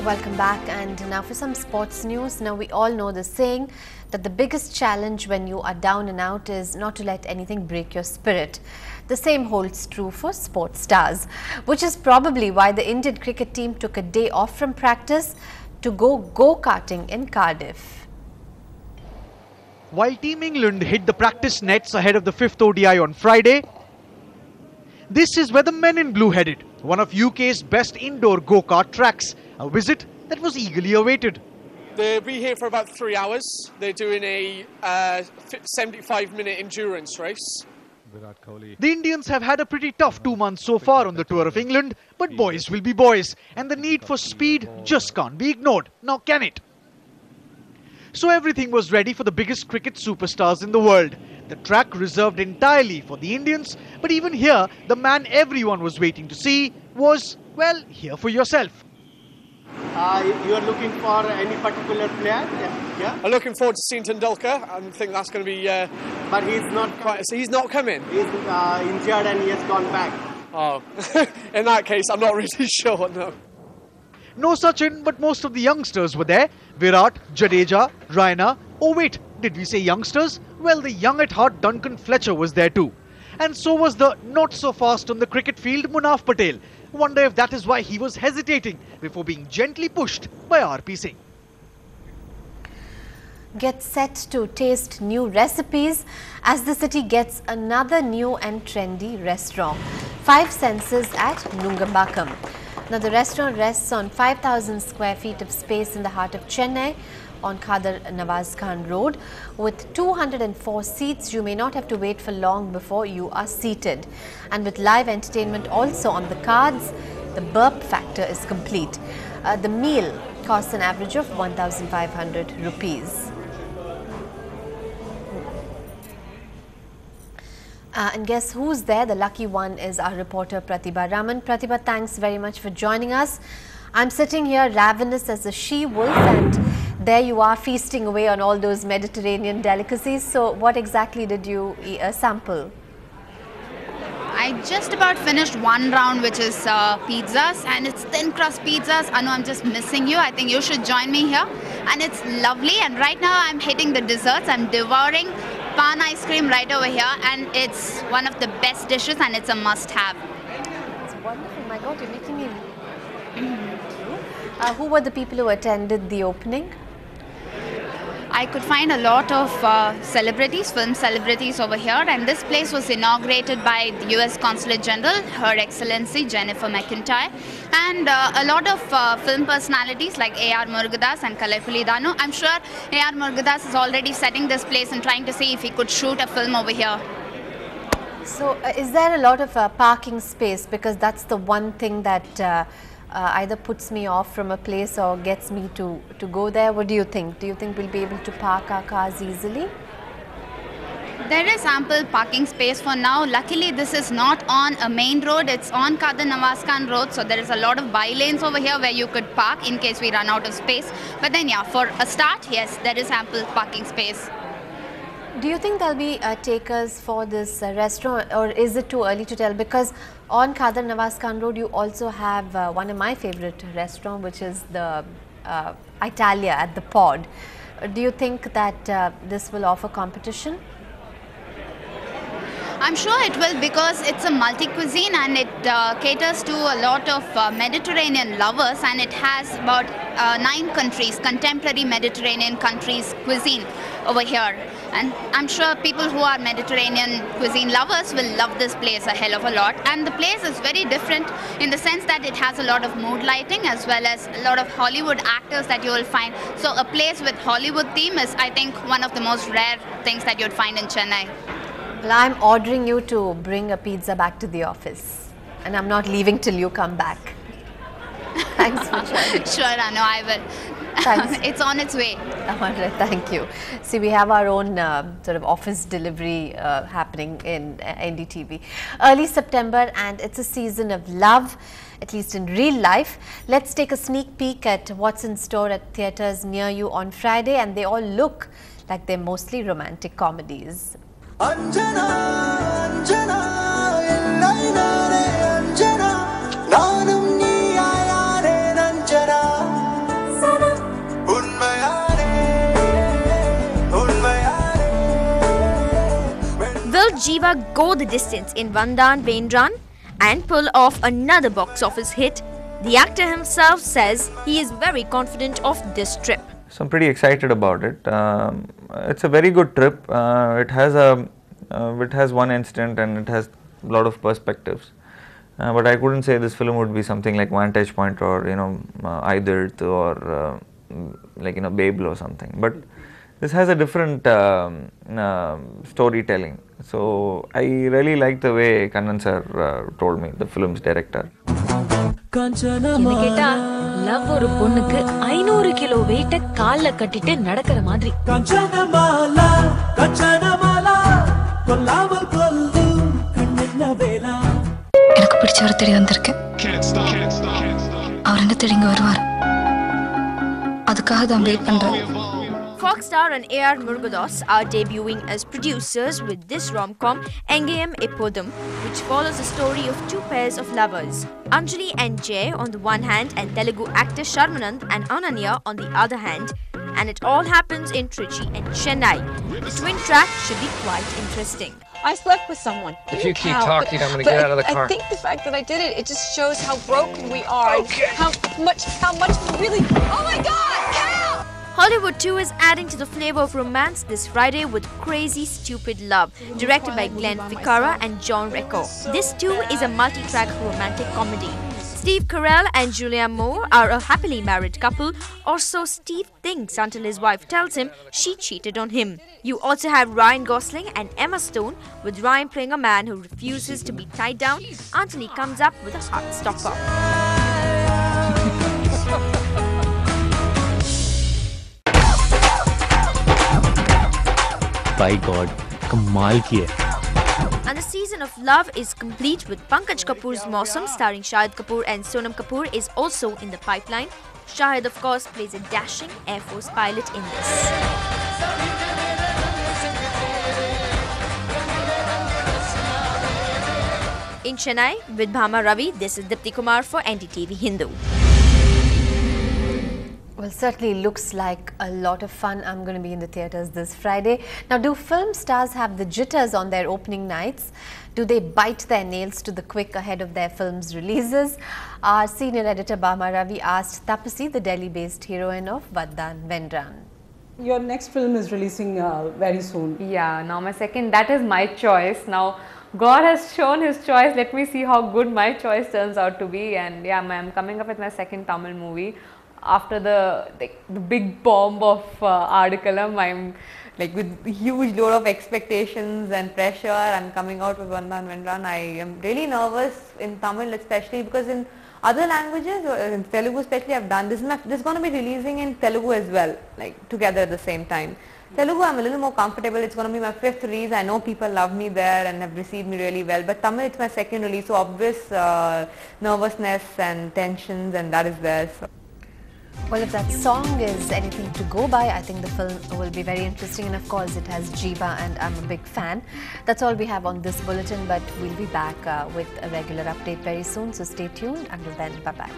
Welcome back, and now for some sports news. Now we all know the saying that the biggest challenge when you are down and out is not to let anything break your spirit. The same holds true for sports stars, which is probably why the Indian cricket team took a day off from practice to go-karting in Cardiff. While Team England hit the practice nets ahead of the 5th ODI on Friday, this is where the men in blue headed, one of UK's best indoor go-kart tracks, a visit that was eagerly awaited. They'll be here for about 3 hours. They're doing a 75-minute endurance race. The Indians have had a pretty tough 2 months so far on the tour of England, but boys will be boys, and the need for speed just can't be ignored. Now can it? So everything was ready for the biggest cricket superstars in the world. The track reserved entirely for the Indians, but even here, the man everyone was waiting to see was, well, here for yourself. You are looking for any particular player? Yeah. I'm looking forward to seeing Tendulkar. I think that's going to be... But he's not quite. So he's not coming? He's injured and he has gone back. Oh, in that case, I'm not really sure, no. No Sachin, but most of the youngsters were there. Virat, Jadeja, Raina. Oh wait, did we say youngsters? Well, the young at heart Duncan Fletcher was there too. And so was the not so fast on the cricket field Munaf Patel. Wonder if that is why he was hesitating before being gently pushed by RP Singh. Get set to taste new recipes as the city gets another new and trendy restaurant. 5 Senses at Nungambakam. Now the restaurant rests on 5,000 square feet of space in the heart of Chennai on Khadar Nawaz Khan Road. With 204 seats, you may not have to wait for long before you are seated. And with live entertainment also on the cards, the burp factor is complete. The meal costs an average of 1,500 rupees. And guess who's there? The lucky one is our reporter Pratibha Raman. Pratibha, thanks very much for joining us. I'm sitting here ravenous as a she-wolf, and there you are feasting away on all those Mediterranean delicacies. So what exactly did you sample? I just about finished one round, which is pizzas, and it's thin crust pizzas. I know I'm just missing you. I think you should join me here. And it's lovely, and right now I'm hitting the desserts. I'm devouring pan ice cream right over here, and it's one of the best dishes, and it's a must-have. It's wonderful. My God, you're making me... who were the people who attended the opening? I could find a lot of celebrities, film celebrities over here, and this place was inaugurated by the US Consulate General, Her Excellency Jennifer McIntyre, and a lot of film personalities like A.R. Murugadas and Kalaipulli Danu. I'm sure A.R. Murugadas is already setting this place and trying to see if he could shoot a film over here. So is there a lot of parking space? Because that's the one thing that either puts me off from a place or gets me to go there. What do you think? Do you think we'll be able to park our cars easily? There is ample parking space for now. Luckily, this is not on a main road. It's on Khadar Nawaz Khan Road. So there is a lot of by lanes over here where you could park in case we run out of space. But then yeah, for a start, yes, there is ample parking space. Do you think there'll be takers for this restaurant, or is it too early to tell? Because on Khadar Nawaz Khan Road, you also have one of my favorite restaurants, which is the Italia at the Pod. Do you think that this will offer competition? I'm sure it will, because it's a multi-cuisine and it caters to a lot of Mediterranean lovers, and it has about 9 countries, contemporary Mediterranean countries cuisine over here. And I'm sure people who are Mediterranean cuisine lovers will love this place a hell of a lot. And the place is very different in the sense that it has a lot of mood lighting as well as a lot of Hollywood actors that you will find. So a place with Hollywood theme is, I think, one of the most rare things that you'd find in Chennai. Well, I'm ordering you to bring a pizza back to the office, and I'm not leaving till you come back. Thanks for joining. Sure, Anu, I will. Thanks. It's on its way. All right, thank you. See, we have our own sort of office delivery happening in NDTV. Early September, and it's a season of love, at least in real life. Let's take a sneak peek at what's in store at theatres near you on Friday, and they all look like they're mostly romantic comedies. Anjana, Anjana, Anjana, Anjana, Will Jeeva go the distance in Vandan Vendran and pull off another box office hit? The actor himself says he is very confident of this trip. So I'm pretty excited about it. It's a very good trip. It has one incident and it has a lot of perspectives. But I couldn't say this film would be something like Vantage Point or Aidirt or Babel or something. But this has a different storytelling. So I really like the way Kannan sir told me, the film's director. என்ன கேட்டா love ஒரு பொண்ணுக்கு 500 kilo வெயிட்ட கால்ல கட்டிட்டு நடக்கிற மாதிரி. எனக்கு பிடிச்சவரை தேடி வந்திருக்கேன். அவர் என்ன தேடி இங்க வருவார். அதுக்காக தான் வெயிட் பண்றேன். Fox star and A.R. Murugadoss are debuting as producers with this rom-com Engayam Eppodum, which follows the story of two pairs of lovers, Anjali and Jay on the one hand and Telugu actor Sharmanand and Ananya on the other hand, and it all happens in Trichy and Chennai. The twin track should be quite interesting. I slept with someone. If you keep talking, I'm going to get out of the car. I think the fact that I did it, it just shows how broken we are. Okay. How much we really... Oh my God! Cal! Hollywood 2 is adding to the flavor of romance this Friday with Crazy Stupid Love, directed by Glenn Ficarra and John Recco. This too is a multi-track romantic comedy. Steve Carell and Julia Moore are a happily married couple, or so Steve thinks until his wife tells him she cheated on him. You also have Ryan Gosling and Emma Stone, with Ryan playing a man who refuses to be tied down until he comes up with a heartstopper. By God, कमाल की है. And the season of love is complete with Pankaj Kapoor's Mausam starring Shahid Kapoor and Sonam Kapoor is also in the pipeline. Shahid of course plays a dashing Air Force pilot in this. In Chennai, with Bhama Ravi, this is Dipti Kumar for NDTV Hindu. Well, certainly looks like a lot of fun. I'm going to be in the theatres this Friday. Now, do film stars have the jitters on their opening nights? Do they bite their nails to the quick ahead of their film's releases? Our senior editor Bhama Ravi asked Tapasi, the Delhi-based heroine of Vandan Vendran. Your next film is releasing very soon. Yeah, now my second, that is my choice. Now, God has shown his choice. Let me see how good my choice turns out to be. And yeah, I'm coming up with my second Tamil movie. After the big bomb of Adikalam, I'm like with huge load of expectations and pressure. I'm coming out with Vandan Vendran. I am really nervous in Tamil especially because in other languages, or in Telugu especially, I've done this. This is going to be releasing in Telugu as well, like together at the same time. Telugu, I'm a little more comfortable. It's going to be my 5th release. I know people love me there and have received me really well. But Tamil, it's my second release, so obvious nervousness and tensions, and that is there. So. Well, if that song is anything to go by, I think the film will be very interesting. And of course, it has Jeeva and I'm a big fan. That's all we have on this bulletin, but we'll be back with a regular update very soon. So stay tuned. Until then, bye-bye.